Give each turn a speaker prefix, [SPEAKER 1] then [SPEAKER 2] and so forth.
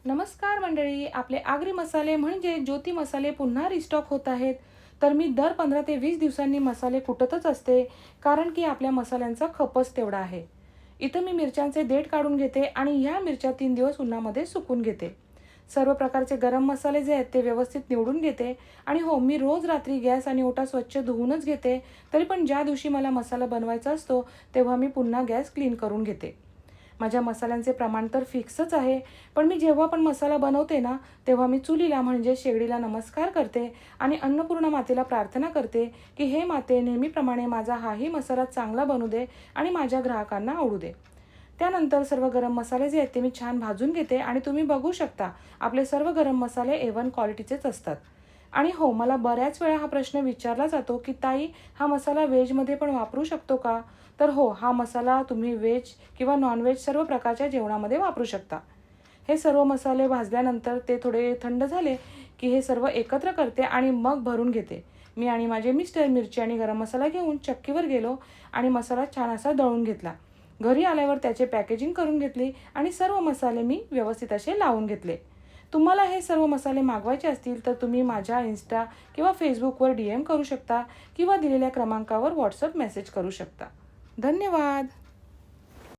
[SPEAKER 1] नमस्कार मंडळी, आपले आगरी मसाले म्हणजे ज्योती मसाले पुन्हा रिस्टॉक होत आहेत. तर मी दर 15 ते 20 दिवसांनी मसाले कुटतच असते, कारण की आपल्या मसाल्यांचा खपच तेवढा आहे. इथं मी मिरच्यांचे देठ काढून घेते आणि ह्या मिरच्या 3 दिवस उन्हामध्ये सुकून घेते. सर्व प्रकारचे गरम मसाले जे आहेत ते व्यवस्थित निवडून घेते. आणि हो, मी रोज रात्री गॅस आणि ओटा स्वच्छ धुवूनच घेते. तरी पण ज्या दिवशी मला मसाला बनवायचा असतो तेव्हा मी पुन्हा गॅस क्लीन करून घेते. माझ्या मसाल्यांचे प्रमाण तर फिक्सच आहे. पण मी जेव्हा पण मसाला बनवते ना, तेव्हा मी चुलीला म्हणजे शेगडीला नमस्कार करते आणि अन्नपूर्णा मातेला प्रार्थना करते, की "हे माते, नेहमीप्रमाणे माझा हाही मसाला चांगला बनू दे आणि माझ्या ग्राहकांना आवडू दे." त्यानंतर सर्व गरम मसाले जे आहेत ते मी छान भाजून घेते आणि तुम्ही बघू शकता, आपले सर्व गरम मसाले A1 क्वालिटीचेच असतात. आणि हो, मला बऱ्याच वेळा हा प्रश्न विचारला जातो, की "ताई, हा मसाला व्हेजमध्ये पण वापरू शकतो का?" तर हो, हा मसाला तुम्ही व्हेज किंवा नॉन-व्हेज सर्व प्रकारच्या जेवणामध्ये वापरू शकता. हे सर्व मसाले भाजल्यानंतर ते थोडे थंड झाले, की हे सर्व एकत्र करते आणि मग भरून घेते. मी आणि माझे मिस्टर मिरची आणि गरम मसाला घेऊन चक्कीवर गेलो आणि मसाला छान असा दळून घेतला. घरी आल्यावर त्याचे पॅकेजिंग करून घेतली आणि सर्व मसाले मी व्यवस्थित असे लावून घेतले. तुम्हाला हे सर्व मसाले मागवायचे असतील तर तुम्ही माझ्या Insta किंवा Facebookवर DM करू शकता किंवा दिलेल्या क्रमांकावर WhatsApp मेसेज करू शकता. धन्यवाद.